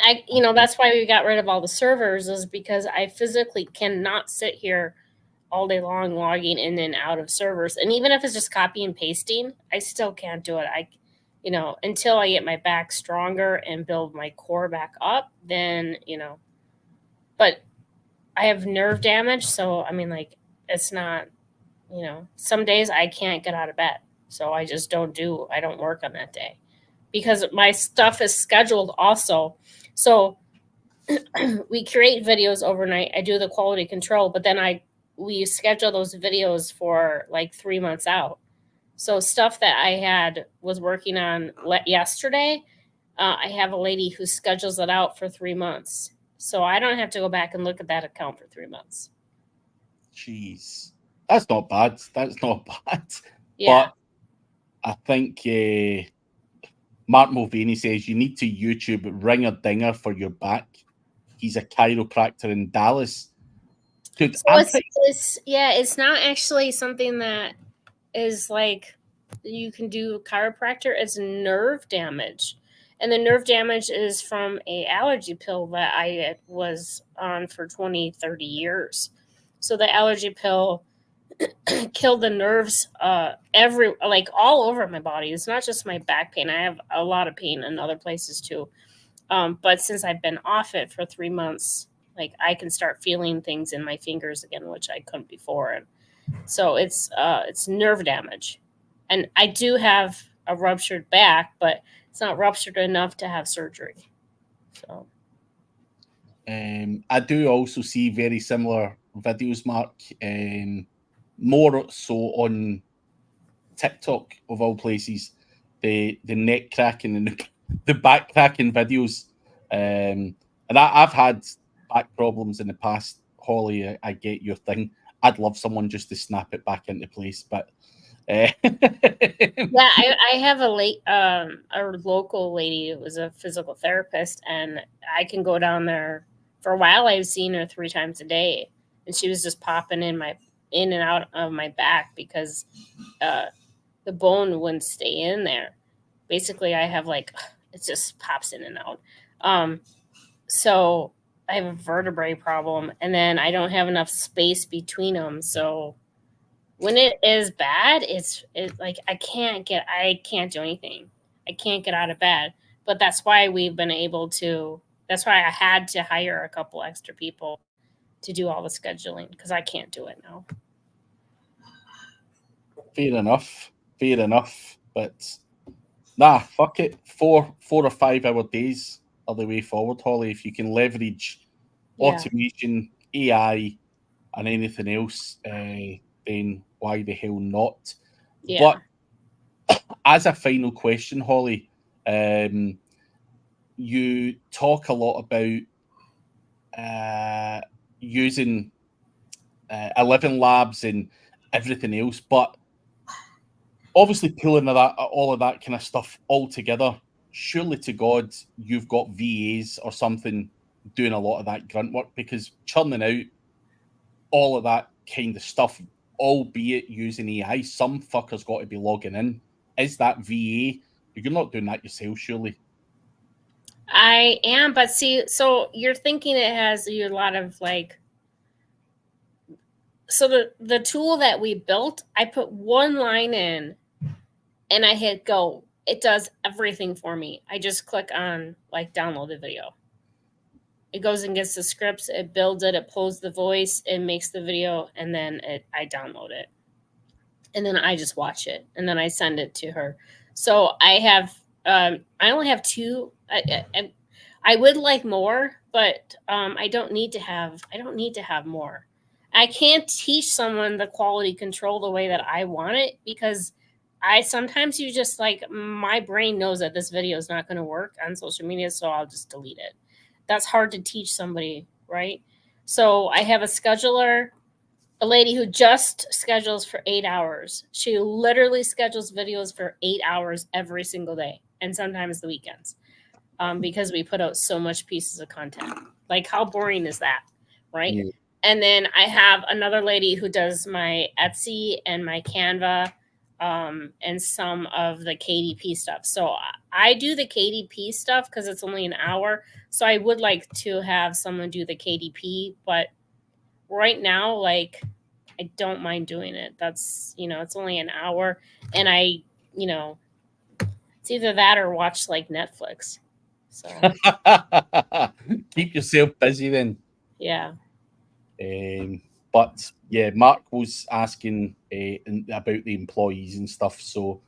That's why we got rid of all the servers, is because I physically cannot sit here all day long logging in and out of servers. And even if it's just copy and pasting, I still can't do it. Until I get my back stronger and build my core back up, then, but I have nerve damage, so I mean, like, it's not, you know, some days I can't get out of bed, so I just don't work on that day because my stuff is scheduled also. So we create videos overnight. I do the quality control, but then we schedule those videos for like 3 months out. So stuff that I was working on yesterday, I have a lady who schedules it out for 3 months. So I don't have to go back and look at that account for 3 months. Jeez, that's not bad. That's not bad. Yeah. But I think Mark Mulvaney says you need to YouTube Ringer Dinger for your back. He's a chiropractor in Dallas. Dude, So it's not actually something that is like you can do chiropractor. It's nerve damage. And the nerve damage is from a allergy pill that I was on for 20, 30 years. So the allergy pill killed the nerves all over my body. It's not just my back pain. I have a lot of pain in other places too. But since I've been off it for 3 months, like I can start feeling things in my fingers again, which I couldn't before. And so it's nerve damage. And I do have a ruptured back, but it's not ruptured enough to have surgery. So I do also see very similar videos, Mark, more so on TikTok of all places. The neck cracking and the back cracking videos. And I've had back problems in the past. Holly, I get your thing. I'd love someone just to snap it back into place, but yeah, I have a local lady who was a physical therapist, and I can go down there. For a while, I've seen her 3 times a day, and she was just popping in and out of my back because the bone wouldn't stay in there. Basically, I have it just pops in and out. So I have a vertebrae problem, and then I don't have enough space between them. So when it is bad, it's like I can't do anything. I can't get out of bed. But that's why that's why I had to hire a couple extra people to do all the scheduling because I can't do it now. Fair enough. But nah, fuck it. 4 or 5 hour days are the way forward, Holly. If you can leverage automation, AI, and anything else, then why the hell not? Yeah. But as a final question, Holly, you talk a lot about using 11 labs and everything else, but obviously pulling all of that kind of stuff all together, surely to God, you've got VAs or something doing a lot of that grunt work, because churning out all of that kind of stuff, albeit using AI, some fucker's got to be logging in. Is that VA? You're not doing that yourself, surely. I am, but see, so you're thinking it has a lot of so the tool that we built, I put one line in and I hit go. It does everything for me. I just click on download the video. It goes and gets the scripts, it builds it, it pulls the voice, it makes the video, and then I download it. And then I just watch it, and then I send it to her. So I have, I only have 2. I would like more, but I don't need to have more. I can't teach someone the quality control the way that I want it because sometimes you just my brain knows that this video is not going to work on social media, so I'll just delete it. That's hard to teach somebody, right? So I have a scheduler, a lady who just schedules for 8 hours. She literally schedules videos for 8 hours every single day, and sometimes the weekends, because we put out so much pieces of content. Like, how boring is that, right? Yeah. And then I have another lady who does my Etsy and my Canva, and some of the KDP stuff. So I do the KDP stuff because it's only an hour. So I would like to have someone do the KDP, but right now, I don't mind doing it. That's, it's only an hour, and it's either that or watch Netflix. So keep yourself busy then. Yeah. But yeah, Mark was asking about the employees and stuff. So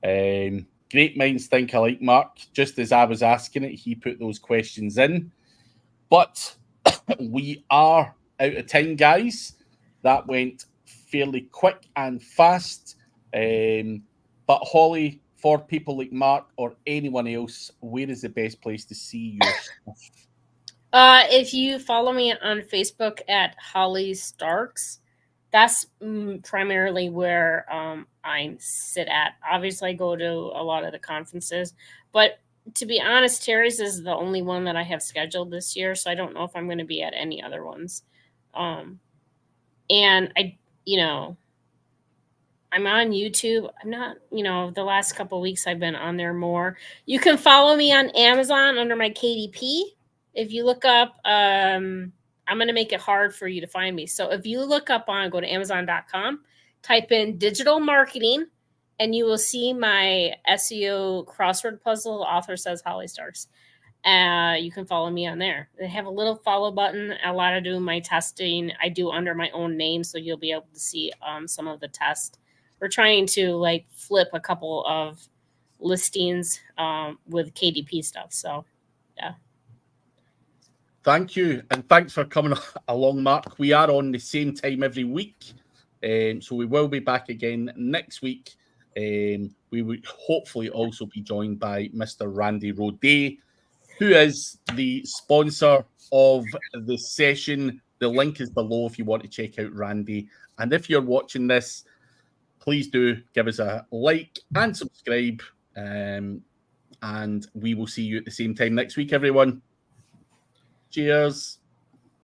great minds think alike, Mark. Just as I was asking it, he put those questions in. But we are out of time, guys. That went fairly quick and fast. But Holly, for people like Mark or anyone else, where is the best place to see your stuff? If you follow me on Facebook at Holly Starks, that's primarily where I sit at. Obviously, I go to a lot of the conferences, but to be honest, Terry's is the only one that I have scheduled this year, so I don't know if I'm going to be at any other ones. And I'm on YouTube. I'm not, the last couple of weeks I've been on there more. You can follow me on Amazon under my KDP. If you look up, I'm going to make it hard for you to find me. So if you look up go to Amazon.com, type in digital marketing, and you will see my SEO crossword puzzle. The author says Holly Starks. You can follow me on there. They have a little follow button. A lot of doing my testing I do under my own name, so you'll be able to see some of the tests. We're trying to flip a couple of listings with KDP stuff. So, yeah. Thank you. And thanks for coming along, Mark. We are on the same time every week. So we will be back again next week. We would hopefully also be joined by Mr. Randy Rodet, who is the sponsor of the session. The link is below if you want to check out Randy. And if you're watching this, please do give us a like and subscribe. And we will see you at the same time next week, everyone. Cheers.